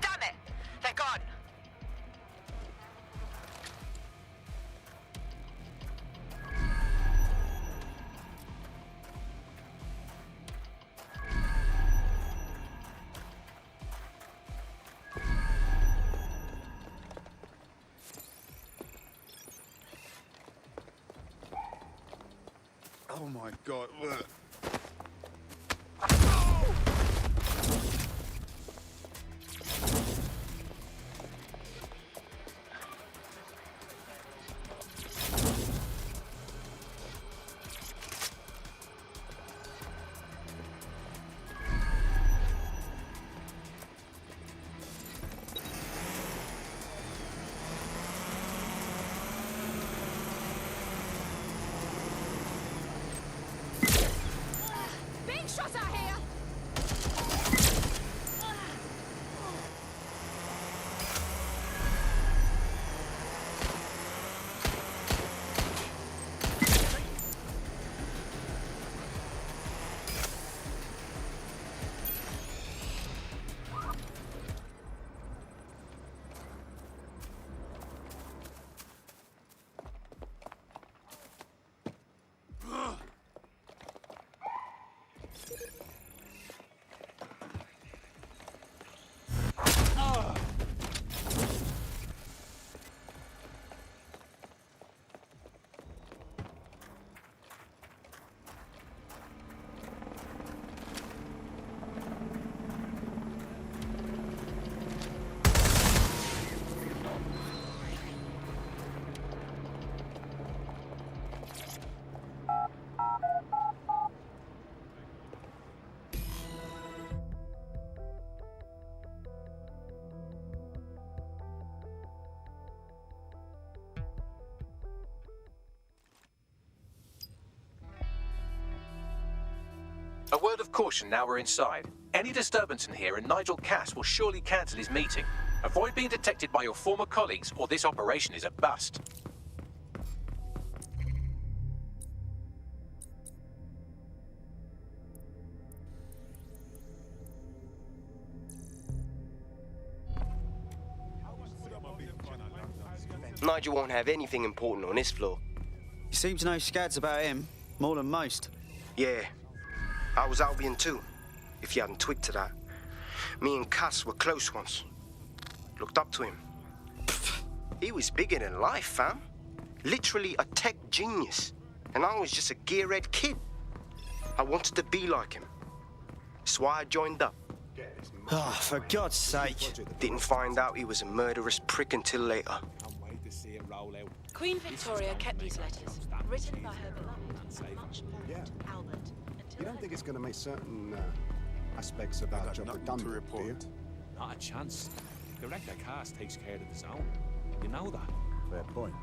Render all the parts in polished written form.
Damn it! They're gone! Oh my God, look. Being shot at here! A word of caution now we're inside. Any disturbance in here and Nigel Cass will surely cancel his meeting. Avoid being detected by your former colleagues or this operation is a bust. Nigel won't have anything important on this floor. You seem to know scads about him, more than most. Yeah, I was Albion too, if you hadn't twigged to that. Me and Cass were close once. Looked up to him. Pfft, he was bigger than life, fam. Literally a tech genius. And I was just a gearhead kid. I wanted to be like him. That's why I joined up. Oh, for God's sake. Didn't find out he was a murderous prick until later. Queen Victoria kept these letters, written by her beloved, much mourned Albert. You don't think it's going to make certain aspects of our job redundant, do you? Not a chance. Director Cass takes care of the zone. You know that. Fair point.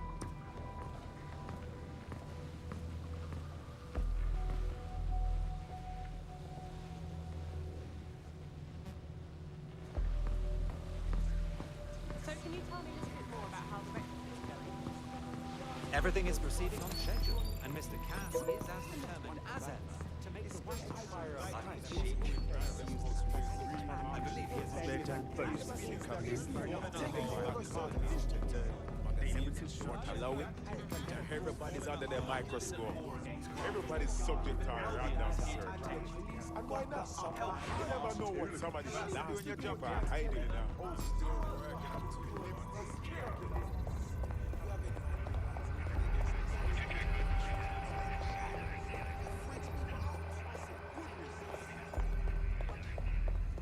So can you tell me a little bit more about how the retrofit is going? Everything is proceeding on schedule, and Mr. Cass is as determined as ever to make the West I believe he is Everybody's under their microscope. Everybody's subject to a random search. And why not? You never know what some of these nasty people are hiding in a house.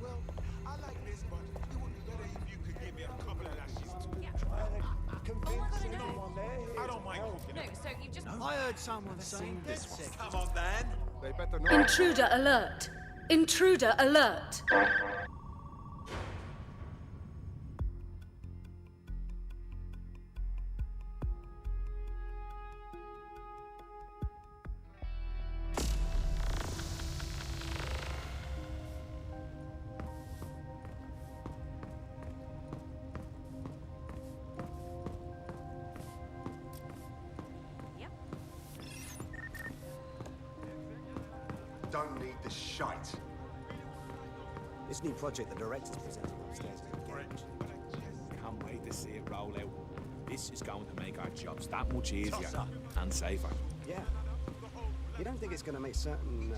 Well, I like this, but it would be better if you could give me a couple of lashes to try and convince someone there. I don't mind cooking. No, so you just... I heard someone saying this. Come on, then. They better know. Intruder alert! Intruder alert! don't need the shite. This new project the director's presenting upstairs. Can't wait to see it roll out. This is going to make our jobs that much easier and safer. Yeah. You don't think it's going to make certain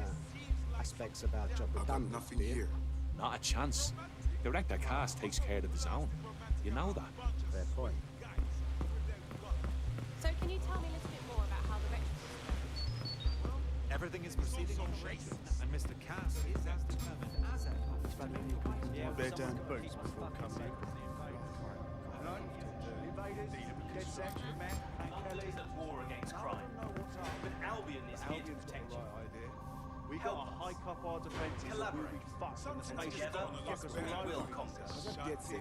aspects of our job redundant? Nothing here. Not a chance. Director Cass takes care of the zone. You know that. Fair point. So can you tell me a little bit more about how the retrofit? Everything is proceeding on schedule, and Mr. Cass is as determined as ever. Bear down the boats before coming. London's at war against crime, but Albion is here to protect you. We got to hike up our defenses. Collaborate. Together, we will conquer. Gets it.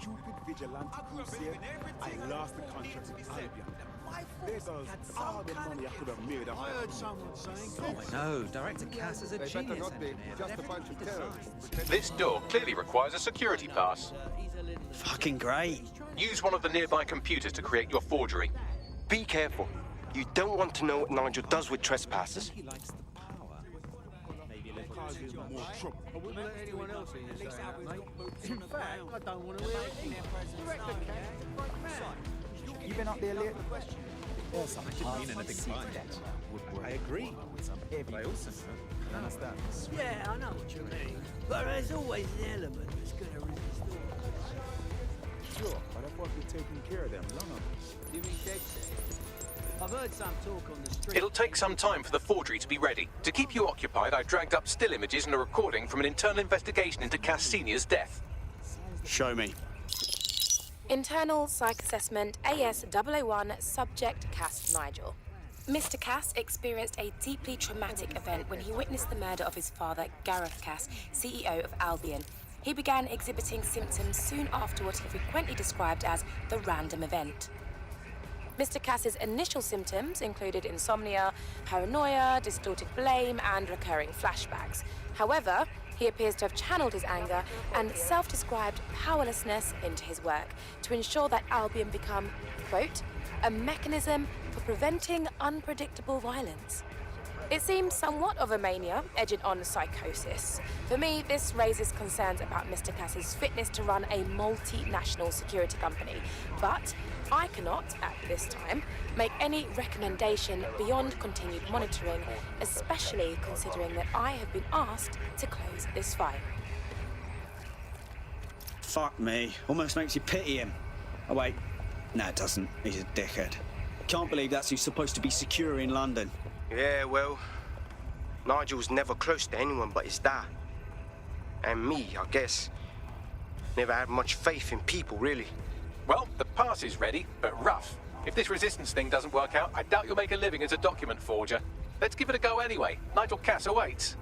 Stupid vigilante crusade. I lost the contract with Albion. There goes all the money I could have made. I heard someone saying. No, Director Cass is a genius engineer. Just a bunch of terrorists. This door clearly requires a security pass. Fucking great. Use one of the nearby computers to create your forgery. Be careful. You don't want to know what Nigel does with trespassers. He likes the power. Maybe a little Cause too him much. more trouble. I wouldn't let anyone else in here say that, mate. In fact, I don't want to hear it. Director You've been up there lately? Well, something didn't mean anything by it. I agree. But I also can understand. Yeah, I know what you mean. But there's always an element that's going to resist all. Sure, but I've worked with taking care of them, none of us. You mean dead set? I've heard some talk on the street. It'll take some time for the forgery to be ready. To keep you occupied, I dragged up still images and a recording from an internal investigation into Cass Senior's death. Show me. Internal Psych Assessment AS-001 Subject Cass Nigel. Mr. Cass experienced a deeply traumatic event when he witnessed the murder of his father, Gareth Cass, CEO of Albion. He began exhibiting symptoms soon after what he frequently described as the random event. Mr. Cass's initial symptoms included insomnia, paranoia, distorted blame, and recurring flashbacks. However, he appears to have channeled his anger and self-described powerlessness into his work to ensure that Albion become, quote, a mechanism for preventing unpredictable violence. It seems somewhat of a mania, edging on psychosis. For me, this raises concerns about Mr. Cass's fitness to run a multinational security company, but I cannot, at this time, make any recommendation beyond continued monitoring, especially considering that I have been asked to close this file. Fuck me. Almost makes you pity him. Oh, wait. No, it doesn't. He's a dickhead. Can't believe that's who's supposed to be secure in London. Yeah, well, Nigel's never close to anyone but his dad. And me, I guess. Never had much faith in people, really. Well, the pass is ready, but rough. If this resistance thing doesn't work out, I doubt you'll make a living as a document forger. Let's give it a go anyway. Nigel Cass awaits.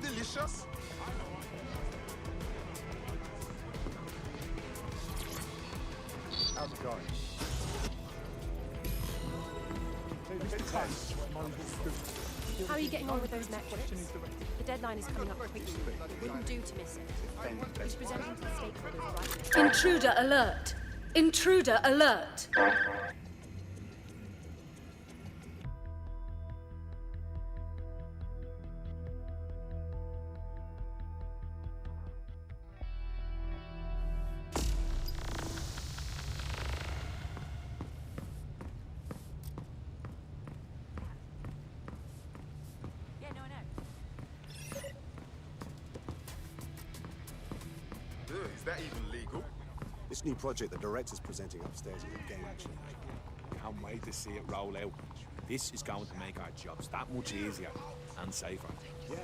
Delicious. How's it going? How are you getting on with those metrics? The deadline is coming up quickly. Wouldn't do to miss it. He's presenting to the stakeholders right. Intruder alert! Intruder alert! Is that even legal? This new project the director's presenting upstairs is a game changer. Can't wait to see it roll out. This is going to make our jobs that much easier and safer. Yeah.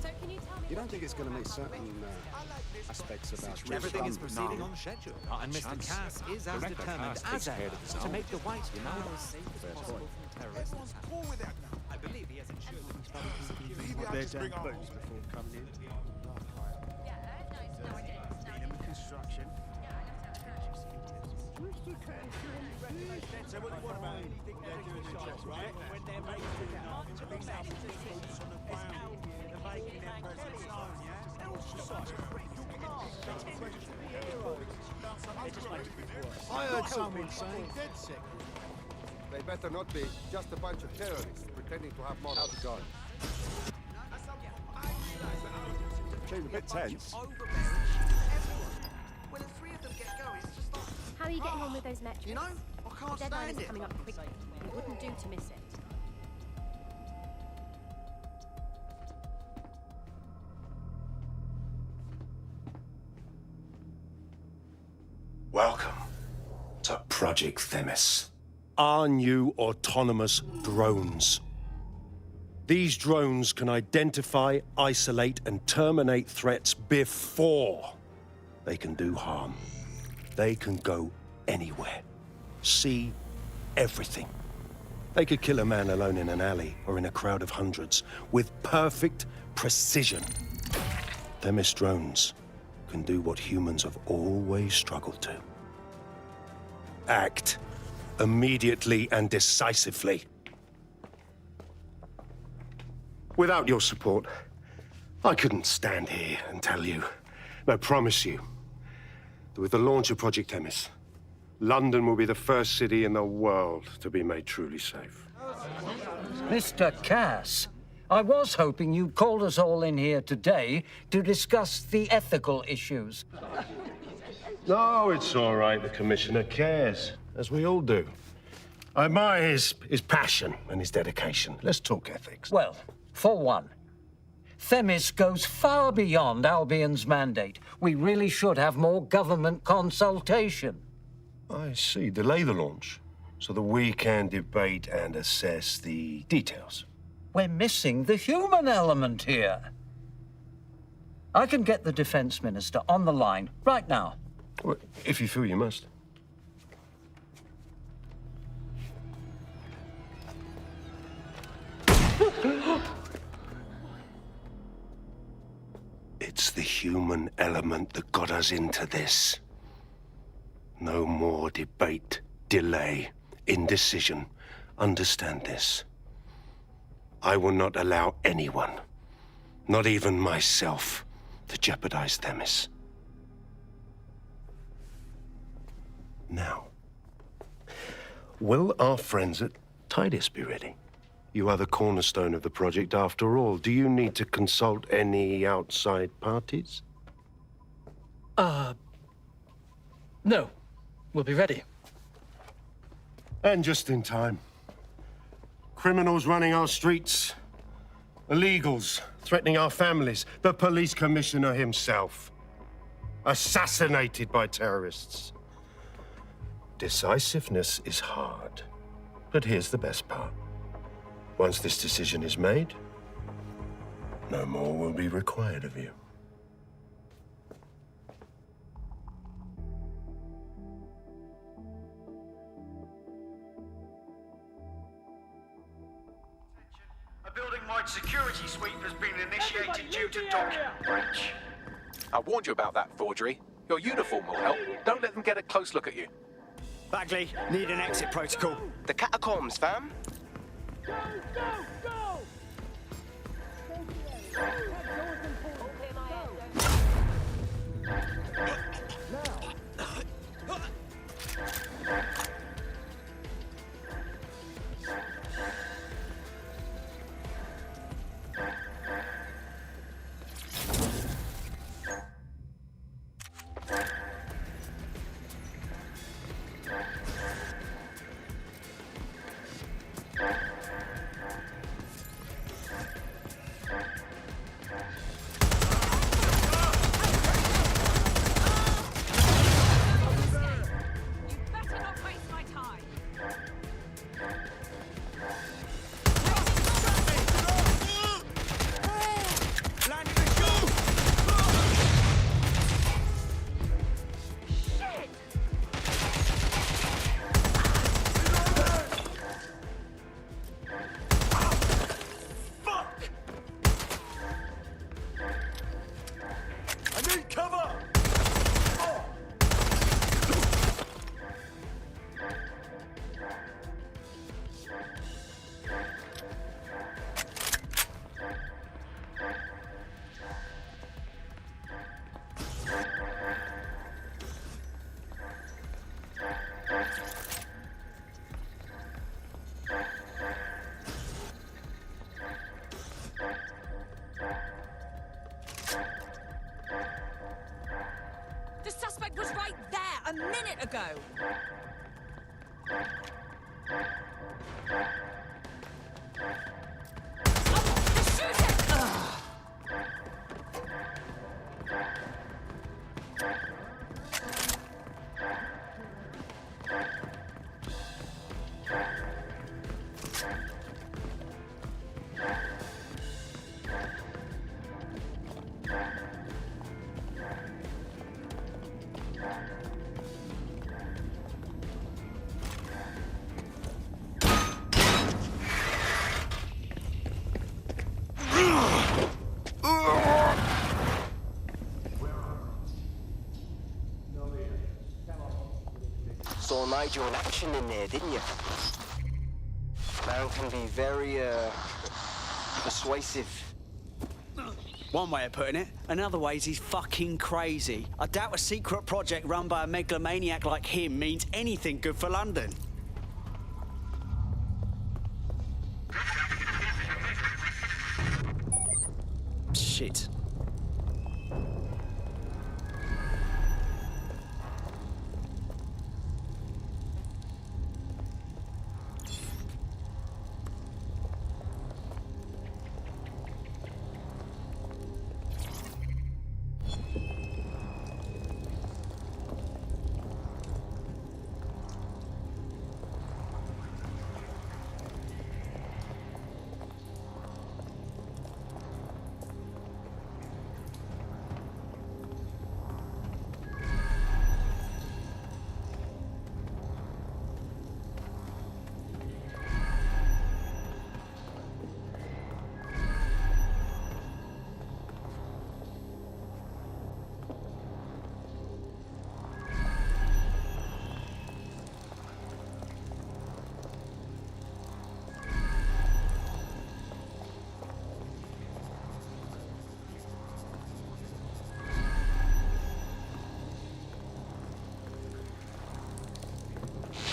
So can you tell me? You don't think it's going to make certain aspects about job Everything done? is proceeding on schedule, and Mr. Cass is as determined as ever to make the White Tower as safe as possible from terrorists. I believe he has ensured that he's found Their damn boats before coming in. Construction. So what do you want about anything they're doing their jobs, right? When they're making out to be now fruits on the ground, they're making their presence known, yeah? I heard someone saying dead sick. They better not be. Just a bunch of terrorists pretending to have morals. God. Seems a bit tense. When the three of them get going, it's just like... How are you getting on with those metrics? You know, I can't The deadline stand is it. coming up quickly. It wouldn't do to miss it. Welcome to Project Themis. Our new autonomous drones. These drones can identify, isolate, and terminate threats before they can do harm. They can go anywhere, see everything. They could kill a man alone in an alley or in a crowd of hundreds with perfect precision. Themis drones can do what humans have always struggled to. Act immediately and decisively. Without your support, I couldn't stand here and tell you, I promise you, that with the launch of Project Themis, London will be the first city in the world to be made truly safe. Mr. Cass, I was hoping you called us all in here today to discuss the ethical issues. No, it's all right. The Commissioner cares, as we all do. I admire his passion and his dedication. Let's talk ethics. Well, for one, Themis goes far beyond Albion's mandate. We really should have more government consultation. I see. Delay the launch so that we can debate and assess the details. We're missing the human element here. I can get the Defense Minister on the line right now. Well, if you feel you must. It's the human element that got us into this. No more debate, delay, indecision. Understand this. I will not allow anyone, not even myself, to jeopardize Themis. Now, will our friends at Tidus be ready? You are the cornerstone of the project after all. Do you need to consult any outside parties? No. We'll be ready. And just in time. Criminals running our streets. Illegals threatening our families. The police commissioner himself. Assassinated by terrorists. Decisiveness is hard. But here's the best part. Once this decision is made, no more will be required of you. A building-wide security sweep has been initiated due to document breach. I warned you about that forgery. Your uniform will help. Don't let them get a close look at you. Bagley, need an exit protocol. The catacombs, fam. Go, go, go! pipe was right there a minute ago. Shoot it! Saw Nigel in action in there, didn't you? Man can be very, persuasive. One way of putting it. Another way is he's fucking crazy. I doubt a secret project run by a megalomaniac like him means anything good for London. Shit.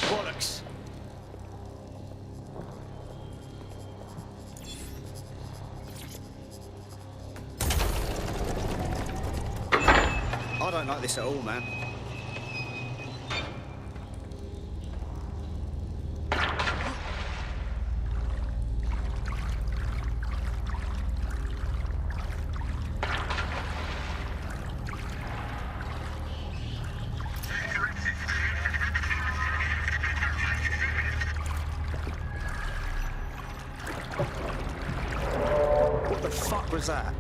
Bollocks. I don't like this at all, man. What the fuck was that?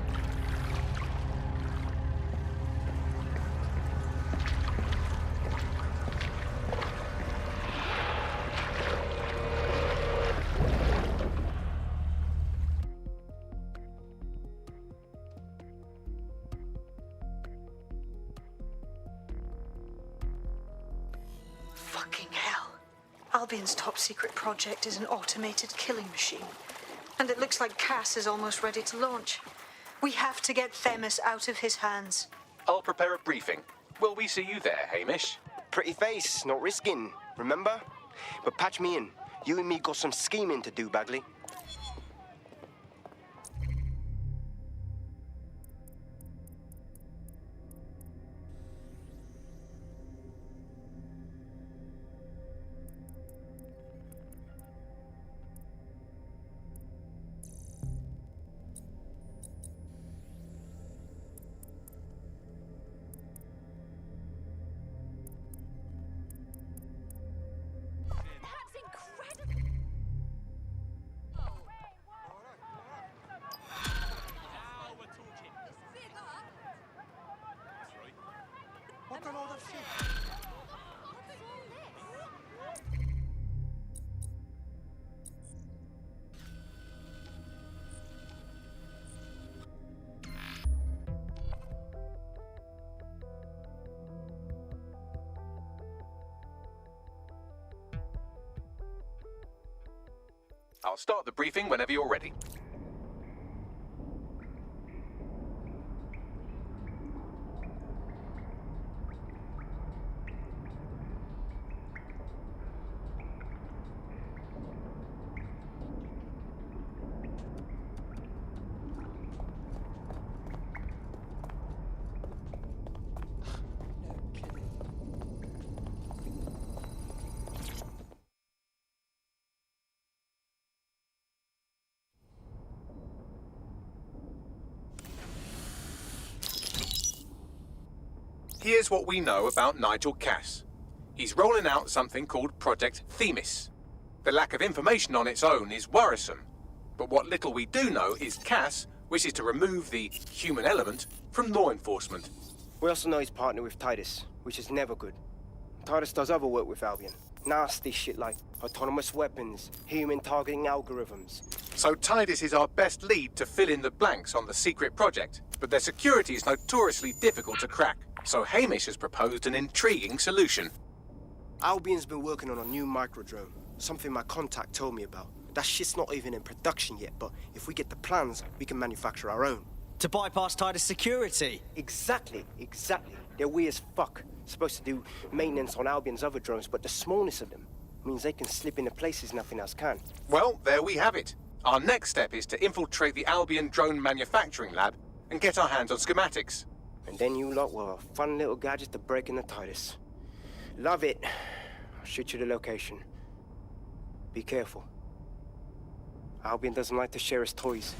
Fucking hell. Albion's top secret project is an automated killing machine. And it looks like Cass is almost ready to launch. We have to get Themis out of his hands. I'll prepare a briefing. Will we see you there, Hamish? Pretty face, not risking, remember? But patch me in. You and me got some scheming to do, Bagley. What a load of shit. I'll start the briefing whenever you're ready. Here's what we know about Nigel Cass. He's rolling out something called Project Themis. The lack of information on its own is worrisome, but what little we do know is Cass wishes to remove the human element from law enforcement. We also know he's partnered with Titus, which is never good. Titus does other work with Albion. Nasty shit like autonomous weapons, human targeting algorithms. So Titus is our best lead to fill in the blanks on the secret project, but their security is notoriously difficult to crack. So Hamish has proposed an intriguing solution. Albion's been working on a new microdrone, something my contact told me about. That shit's not even in production yet, but if we get the plans, we can manufacture our own. To bypass Titus security? Exactly. They're weird as fuck. Supposed to do maintenance on Albion's other drones, but the smallness of them means they can slip into places nothing else can. Well, there we have it. Our next step is to infiltrate the Albion drone manufacturing lab and get our hands on schematics. And then you lot will have a fun little gadget to break in the Titus. Love it. I'll shoot you the location. Be careful. Albion doesn't like to share his toys.